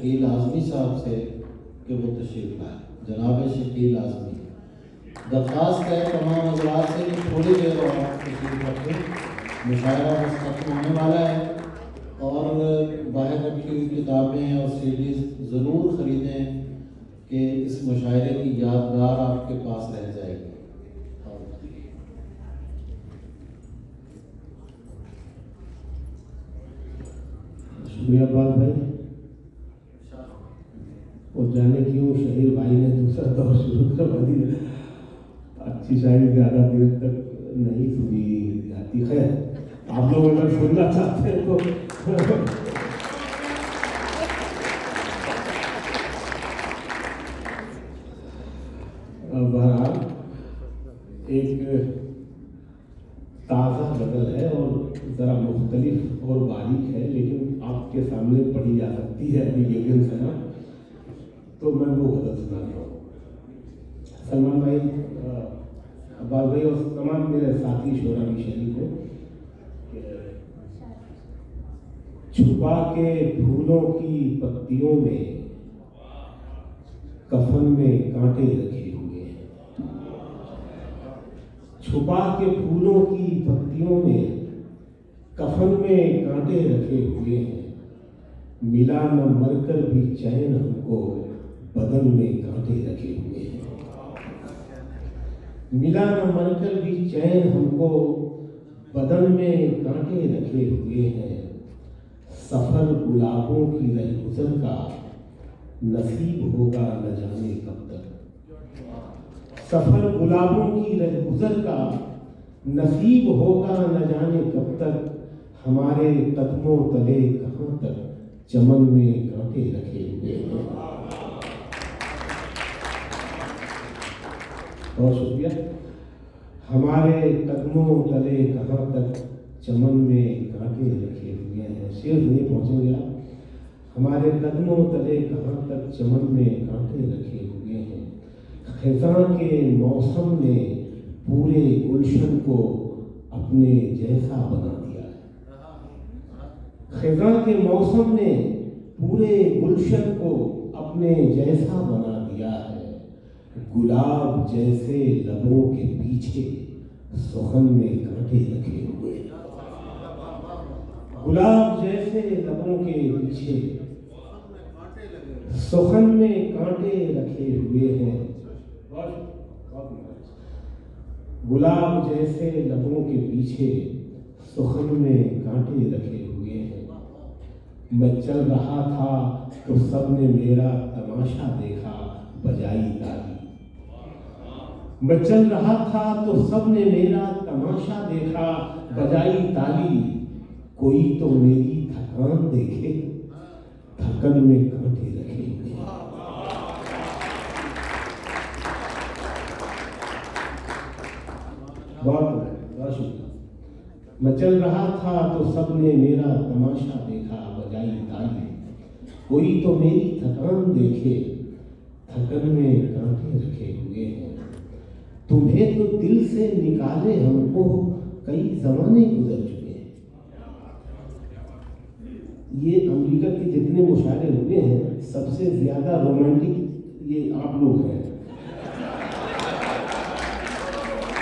शकील आज़मी साहब से कि वो तशरीफ़ लाए। जनाब शकील आज़मी, दरख्वास्त है तमाम हज़रात से कि थोड़ी देर और तशरीफ़ रखें। मुशायरा बस खत्म होने वाला है और बाहर रखी हुई किताबें और सीडीज़ ज़रूर ख़रीदें कि इस मुशायरे की यादगार आपके पास रह जाएगी। शुक्रिया अब्बास भाई। और जाने क्यों शहीर भाई ने दूसरा दौर शुरू करवा दिया। अच्छी शायरी ज़्यादा देर तक नहीं सुनी जाती। खैर आप लोग अगर सुनना चाहते हैं तो बहरहाल एक ताज़ा गज़ल है और ज़रा मुख्तलिफ और बारीक है, लेकिन आपके सामने पढ़ी जा सकती है अभी लेकिन से ना, तो मैं वो गज़ल सुनाता हूँ। सलमान भाई, अब्बास भाई और तमाम मेरे साथी शोरा की शरीक को, छुपा के फूलों की पत्तियों में कफन में कांटे रखे हुए हैं। छुपा के फूलों की पत्तियों में कफन में कांटे रखे हुए हैं। मिला न मरकर भी चैन हमको बदन में कांटे रखे हुए हैं। मिला न मरकर भी चैन हमको बदन में कांटे रखे हुए हैं। सफर गुलाबों की रहगुजर का नसीब होगा न जाने कब तक। सफर गुलाबों की रहगुजर का नसीब होगा न जाने कब तक। हमारे कदमों तले कहाँ तक चमन में कांटे रखे हुए हैं। बहुत शुक्रिया। हमारे कदमों तले कहाँ तक चमन में कांटे रखे हुए हैं। शेर नहीं पहुंचेंगे आप। हमारे कदमों तले कहाँ तक चमन में कांटे रखे हुए हैं। खिज़ां के मौसम ने पूरे गुलशन को अपने जैसा बना दिया है। खिज़ां के मौसम ने पूरे गुलशन को अपने जैसा बना दिया है। गुलाब जैसे लबों के पीछे सुखन में कांटे रखे हुए हैं। गुलाब जैसे लबों के पीछे सुखन में कांटे रखे हुए हैं। गुलाब जैसे लबों के पीछे सुखन में कांटे रखे हुए हैं। मैं चल रहा था तो सबने मेरा तमाशा देखा, बजाई ताली। मैं चल रहा था तो सबने मेरा तमाशा देखा, बजाई ताली। कोई तो मेरी थकान देखे, थकन में कांटे रखे हुए। बहुत शुक्रिया। मैं चल रहा था तो सबने मेरा तमाशा देखा, बजाई ताली। कोई तो मेरी थकान देखे, थकन में कांटे रखे हुए हैं। तुम्हें तो दिल से निकाले हमको कई जमाने गुजर चुके हैं। ये अमेरिका के जितने मुशायरे हुए हैं सबसे ज्यादा रोमांटिक ये आप लोग हैं।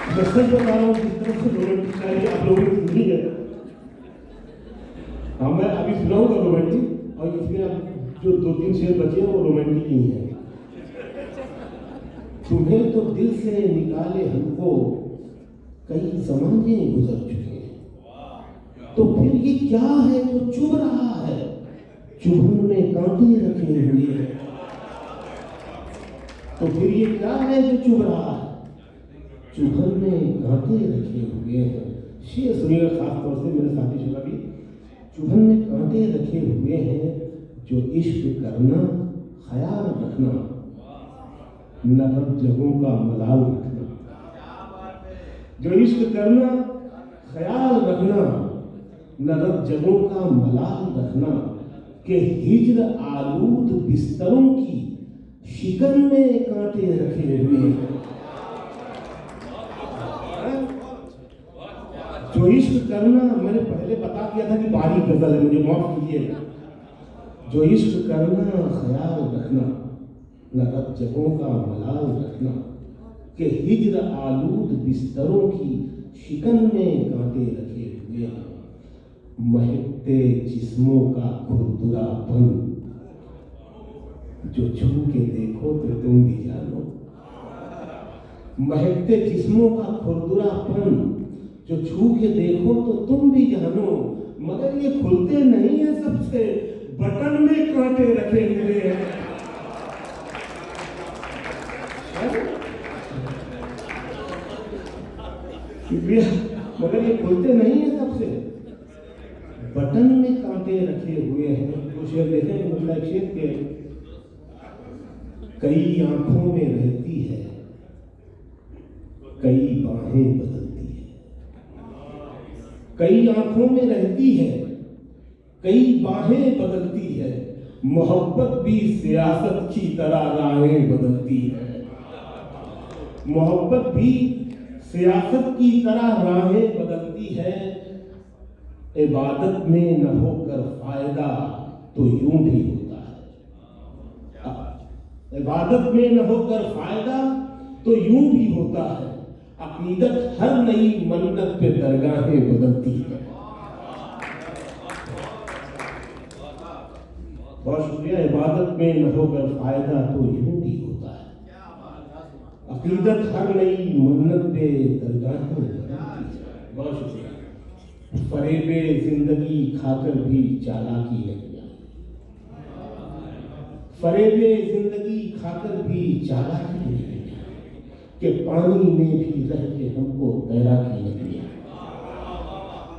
मैं सच बता रहा हूँ, जिस तरह से रोमांटिक शायरी आप लोगों ने सुनी है। हाँ, मैं अभी सुनाऊंगा रोमांटिक, और इसमें अब जो 2-3 शेर बचे हैं वो रोमांटिक ही हैं। तुम्हें तो दिल से निकाले हमको कई जमाने गुजर चुके हैं। तो फिर ये क्या है जो चुभ रहा है, चुभन में कांटे रखे हुए हैं। तो फिर ये क्या है जो चुभ रहा है, चुभन में कांटे रखे हुए हैं। शेर सुनिएगा खास तौर से मेरे साथी शुरा भी। चुभन में कांटे रखे हुए हैं, जो इश्क करना ख्याल रखना, न रब जगहों का मलाल रखना। जो इश्क करना ख्याल रखना, न रब जगहों का मलाल रखना। के हिज्र आलूद बिस्तरों की शिकन में कांटे रखे हुए हैं। जो इश्क करना, मैंने पहले बता दिया था कि बारीक गजल है, मुझे माफ कीजिएगा। जो इश्क करना ख्याल रखना, न रज्जकों का मलाल रखना, कि हिज्र आलूद बिस्तरों की शिकन में कांटे रखे हुए हैं। महकते जिस्मों का खुरदुरापन, जो छू के देखो तो तुम भी जानो। महकते जिस्मों का खुरदुरापन, जो छू के देखो तो तुम भी जानो। मगर ये खुलते नहीं है सबसे, बटन में कांटे रखे हुए हैं। मगर ये खुलते नहीं है सबसे, बटन में कांटे रखे हुए हैं। तो शेर देखें, मतलब शेर के कई आंखों में रहती है, कई बाहें बदलती है। कई आंखों में रहती है, कई बाहें बदलती है। मोहब्बत भी सियासत की तरह राहें बदलती है। मोहब्बत भी सियासत की तरह राहें बदलती है। इबादत में न होकर फायदा तो यूं भी होता है। इबादत में न होकर फायदा तो यूं भी होता है। अकीदत हर नई मन्नत पे दरगाहें बदलती है। बहुत शुक्रिया। इबादत में न होकर फायदा तो यूं भी होता है। अकीदत हर नई मन्नत पे दरगाहें बदलती है। बहुत शुक्रिया। फरेबे जिंदगी खाकर भी चालाकी नहीं आई। फरेबे जिंदगी खाकर भी चालाकी नहीं आई, कि पानी में भी रह के हमको तैराकी नहीं आई।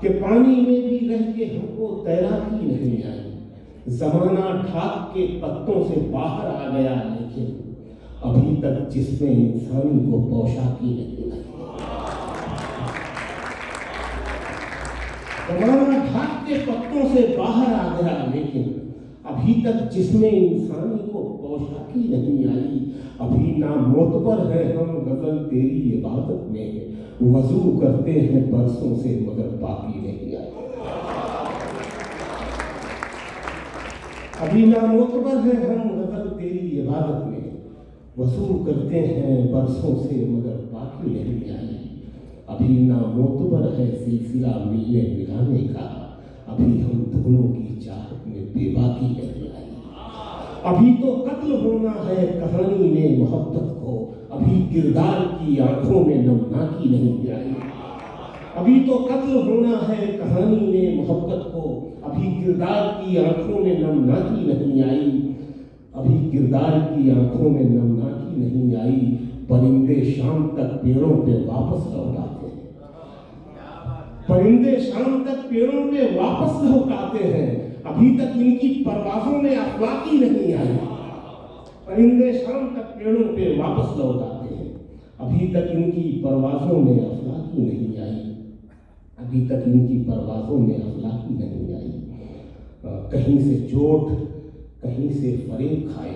कि पानी में भी रह के हमको तैराकी नहीं आई। जमाना ढाक के पत्तों से बाहर आ गया, लेकिन अभी तक जिसमें इंसानी को पोशाकी नहीं आई। जमाना ढाक के पत्तों से बाहर आ गया, लेकिन अभी तक जिसमें इंसानी को पोशाकी नहीं आई। अभी ना मोतबर है हम गजल तेरी इबादत में, वजू करते हैं बरसों से मगर पाकी नहीं आई। अभी ना मोतबर है हम गजल तेरी इबादत में, वजू करते हैं बरसों से मगर पाकी नहीं आई। अभी ना मोतबर है सिलसिला मिलने मिलाने का, अभी हम दोनों की चाहत में बेबाकी नहीं आई। अभी तो कत्ल होना है कहानी में मोहब्बत को, अभी किरदार की आंखों में नमनाकी नहीं आई। अभी तो कत्ल होना है कहानी में मोहब्बत को, अभी किरदार की आंखों में नमनाकी नहीं आई। अभी किरदार की आंखों में नमनाकी नहीं आई। परिंदे शाम तक पेड़ों पे वापस लौट आते हैं। परिंदे शाम तक पेड़ों पे वापस लौट आते हैं, अभी तक इनकी परवाज़ों में अफलाकी नहीं आई। परिंदे शाम तक पेड़ों पे वापस लौट आते हैं, अभी तक इनकी परवाज़ों में अफलाकी नहीं आई। अभी तक इनकी परवाज़ों में अफलाकी नहीं आई। कहीं से चोट, कहीं से फरेब खाए,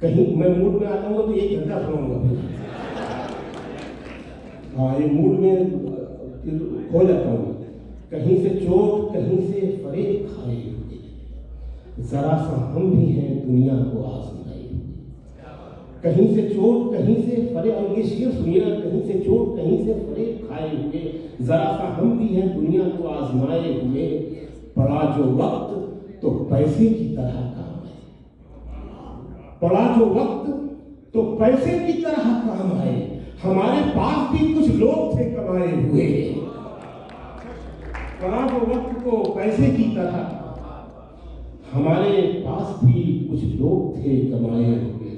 कहीं मैं मूड में आता हूँ तो एक घंटा सुनाऊंगा फिर। हाँ, ये मूड में खो जाता हूँ। कहीं से चोट, कहीं से फरेब खाए हुए, जरा सा हम भी हैं दुनिया को आजमाए हुए। कहीं से चोट, कहीं से फरेब, और ये शेर सुनिए, कहीं से चोट, कहीं से फरेब खाए हुए, जरा सा हम भी हैं दुनिया को आजमाए हुए। पड़ा जो वक्त तो पैसे की तरह काम है। पड़ा जो वक्त तो पैसे की तरह काम है। हमारे पास भी कुछ लोग थे कमाए हुए। पड़ा जो वक्त तो पैसे की तरह, हमारे पास भी कुछ लोग थे कमाए हुए।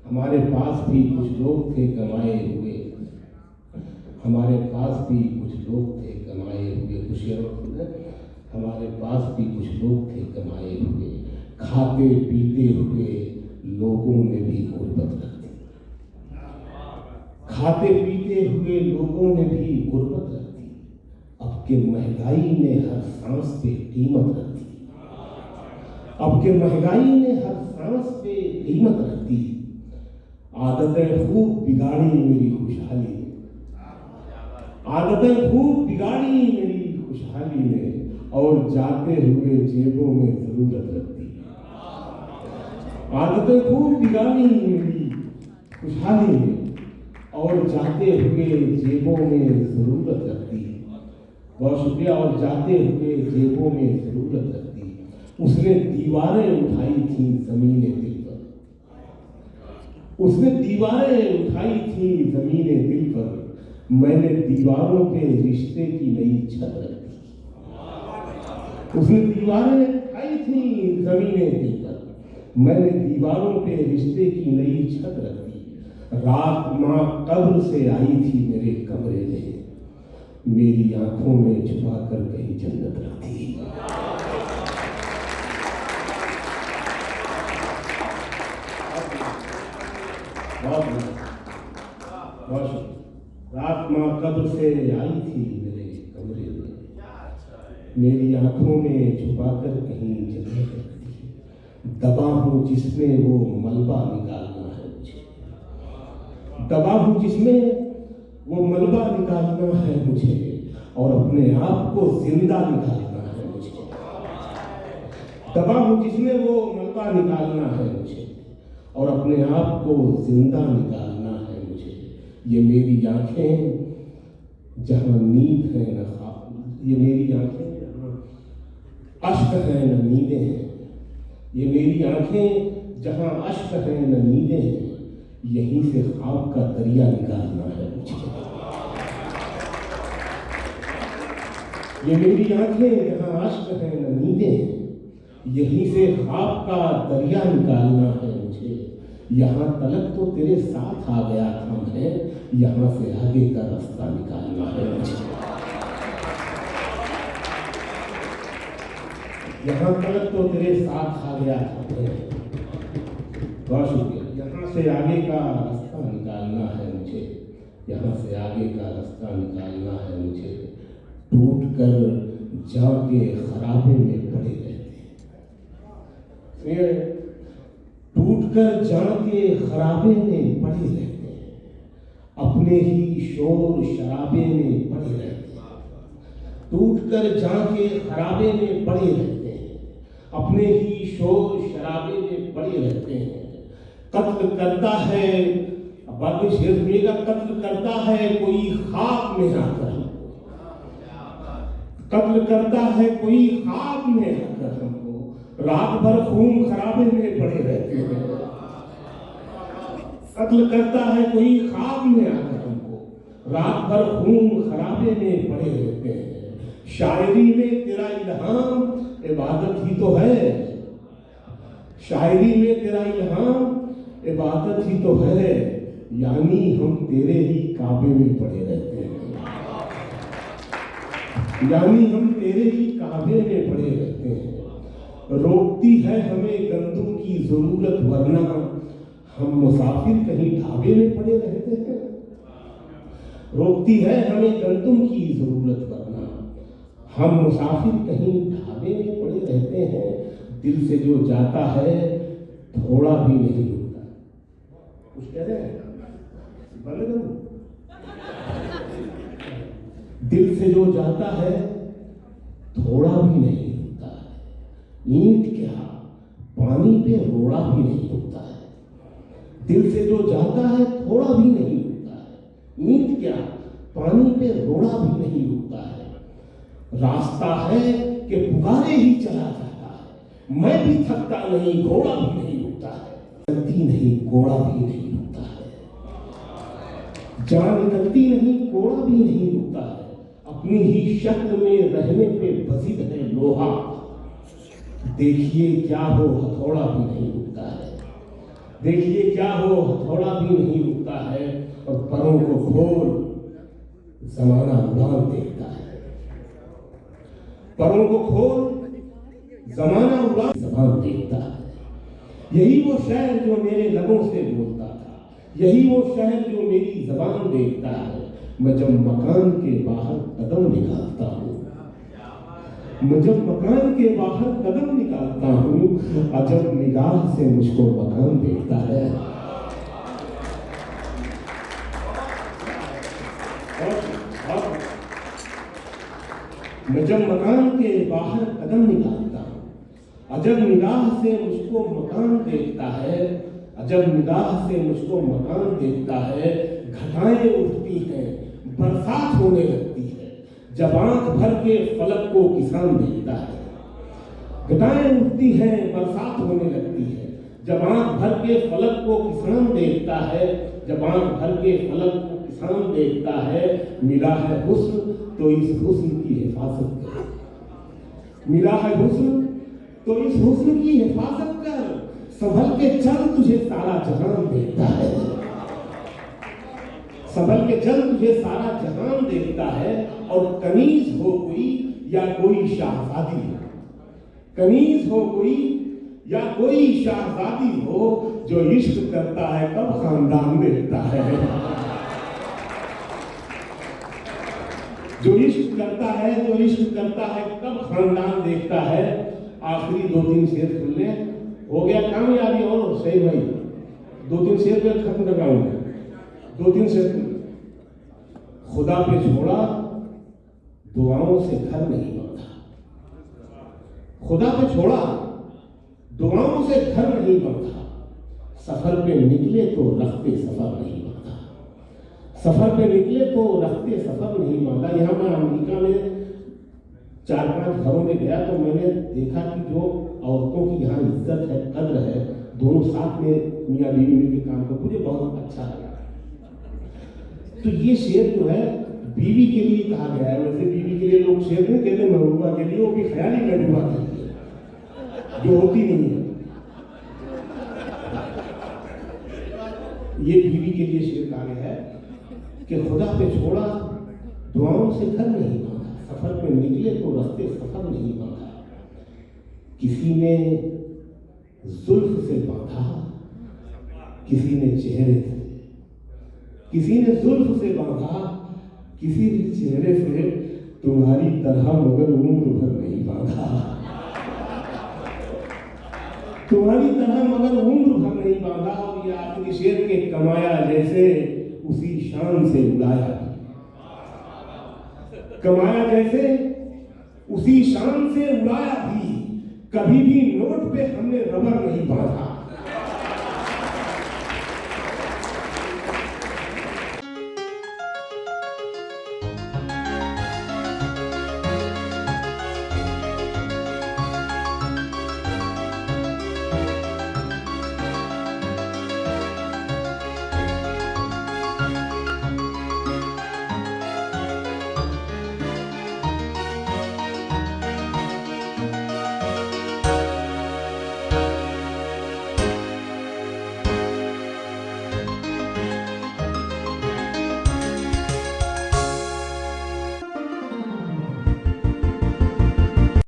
हमारे पास भी कुछ लोग थे कमाए हुए। हमारे पास भी कुछ लोग थे कमाए हुए। हमारे पास भी कुछ लोग थे कमाए हुए। खाते पीते हुए लोगों ने भी गुर्बत रख दी। खाते पीते हुए लोगों ने भी गुर्बत रख दी। अब के महंगाई ने हर सांस पे कीमत रख दी। अब के महंगाई ने हर सांस पे कीमत रख दी। आदतें खूब बिगाड़ी मेरी खुशहाली ने। आदतें खूब बिगाड़ी मेरी खुशहाली ने, और जाते हुए जेबों में जरूरत लगती है। आदतें खूब बिगाड़ी मेरी खुशहाली में, और जाते हुए जेबों में जरूरत लगती है। बहुत शुक्रिया। और जाते हुए जेबों में जरूरत लगती है। उसने दीवारें उठाई थी जमीने दिल पर, उसने दीवारें उठाई थी जमीने दिल पर, मैंने दीवारों पे रिश्ते की नई छत रख दी। उसने दीवारें उठाई थी जमीने दिल पर, मैंने दीवारों पे रिश्ते की नई छत रख दी। रात माँ कब्र से आई थी मेरे कमरे में, मेरी आंखों में छुपा कर कहीं जन्नत रख दी। रात माँ कब्र से आई थी मेरे कमरे में, मेरी आंखों में छुपा कर कहीं जन्नत रख दी। दबा हूँ जिसमें वो मलबा निकालना है मुझे, दबा हूँ जिसमें वो मलबा निकालना है मुझे, और अपने आप को जिंदा निकालना है मुझे। दबा हूँ जिसमें वो मलबा निकालना है मुझे, और अपने आप को जिंदा निकालना है मुझे। ये मेरी आंखें जहाँ नींद है न ख्वाब, ये मेरी आंखें जहाँ अश्क है न नींदें हैं, ये मेरी आंखें जहाँ अश्क है न नींदें हैं, यहीं से ख्वाब का दरिया निकालना है मुझे। ये मेरी आंखें जहाँ अश्क है न नींदें हैं, यहीं से ख्वाब का दरिया निकालना है मुझे। यहाँ तलक तो तेरे साथ आ गया था मैं, यहाँ से आगे का रास्ता निकालना है मुझे। यहाँ तलक तो तेरे साथ आ गया था मैं, बहुत शुक्रिया। यहाँ से आगे का रास्ता निकालना है मुझे, यहाँ से आगे का रास्ता निकालना है मुझे। टूट कर जाके खराबे में पड़े रहते हैं, टूट कर जाके खराबे में पड़े रहते हैं, अपने ही शोर शराबे में पड़े रहते हैं। टूट कर जाके खराबे में पड़े रहते हैं, अपने ही शोर शराबे में पड़े रहते हैं। कत्ल करता है, बाकी शेर सुनिएगा, कत्ल करता है कोई ख्वाब में आकर, कत्ल करता है कोई ख्वाब में आकर हमको, रात भर खून खराबे में पड़े रहते हैं। कत्ल करता है कोई ख्वाब में आकर हमको, रात भर खून खराबे में पड़े रहते हैं। शायरी में तेरा इल्हाम इबादत ही तो है, शायरी में तेरा इल्हाम इबादत ही तो है, यानी हम तेरे ही काबे में पड़े रहते हैं, यानी हम तेरे ही काबे में पड़े रहते हैं। रोकती है हमें गंदम की जरूरत, वरना हम मुसाफिर कहीं ढाबे में पड़े रहते हैं। रोकती है हमें गंदम की जरूरत, वरना हम मुसाफिर कहीं ढाबे में पड़े रहते हैं। दिल से जो जाता है थोड़ा भी नहीं रुकता। कुछ कह रहे हैं? बंद करूं? दिल से जो जाता है थोड़ा भी नहीं रुकता है। ईंट क्या पानी पे रोड़ा भी नहीं रुकता है। दिल से जो जाता है थोड़ा भी नहीं रुकता है। ईंट क्या पानी पे रोड़ा भी नहीं रुकता है। रास्ता है कि पुकारे ही चला जाता है, मैं भी थकता नहीं, घोड़ा भी नहीं रुकता है। निकलती नहीं घोड़ा भी नहीं रुकता है, जान निकलती नहीं घोड़ा भी नहीं रुकता है। अपनी ही शक्ल में रहने पे बजिद है लोहा, देखिए क्या हो हथौड़ा भी नहीं रुकता है। देखिए क्या हो हथौड़ा भी नहीं रुकता है। और परों को खोल जमाना उड़ान देखता है, परों को खोल जमाना उड़ान जबान देखता है। यही वो शहर जो मेरे लबों से बोलता था, यही वो शहर जो मेरी जबान देखता है। मैं जब मकान के बाहर कदम निकालता हूँ, मैं जब मकान के बाहर कदम निकालता हूँ, अजब निगाह से मुझको मकान देखता है। मैं जब मकान के बाहर कदम निकालता हूँ, अजब निगाह से मुझको मकान देखता है, अजब निगाह से मुझको मकान देखता है। घटाएं उठती हैं, बरसात होने लगती है, जब आंख भर के फलक को किसान देखता है। घटाएं उठती हैं, बरसात होने लगती है, जब आंख भर के फलक को किसान देखता है, जब आंख भर के फलक को किसान देखता है। मिला है हुस्न तो इस हुस्न की हिफाजत कर, मिला है हुस्न तो इस हुस्न की हिफाजत कर, संभल के चल तुझे सारा जहान देखता है, संभल के चल तुझे सारा जहान देखता है। और कनीज हो कोई या कोई शाहजादी हो, कनीज हो कोई या कोई शाहजादी हो, जो इश्क करता है कब खानदान देखता है, जो इश्क करता है, जो इश्क करता है कब खानदान देखता है। आखिरी 2-3 शेर सुन ले, हो गया कामयाबी। और सही भाई 2-3 शेर पे खत्म कर रहा हूं मैं, 2-3 शेर। खुदा पे छोड़ा दुआओं से घर नहीं बनता, खुदा पे छोड़ा दुआओं से घर नहीं बनता। सफर पे निकले तो रखते सफर नहीं बनता, सफर पे निकले तो रखते सफर नहीं बनता। यहाँ मैं अमेरिका में 4-5 घरों में गया तो मैंने देखा कि जो औरतों की यहाँ इज्जत है, कद्र है, दोनों साथ में मियाँ बीवी मिलकर काम कर, मुझे बहुत अच्छा लगा। तो ये शेर जो है बीवी के लिए कहा गया है। वैसे बीवी के लिए लोग शेर नहीं कहते, महबूबा के लिए, वो भी ख्याली महबूबा के लिए जो होती नहीं है। ये बीवी के लिए शेर कहा गया है कि खुदा पे छोड़ा दुआओं से घर नहीं बनता, सफर पे निकले तो रास्ते सफर नहीं बनता। किसी ने जुल्फ से बांधा, किसी ने चेहरे से, किसी ने जुल्फ से बांधा, किसी ने चेहरे से, तुम्हारी तरह मगर उम्र भर नहीं बांधा, तुम्हारी तरह मगर उम्र भर नहीं बांधा। और ये आखिरी शेर के कमाया जैसे उसी शान से उड़ाया, कमाया जैसे उसी शान से उड़ाया भी, कभी भी नोट पे हमने रबर नहीं बांधा,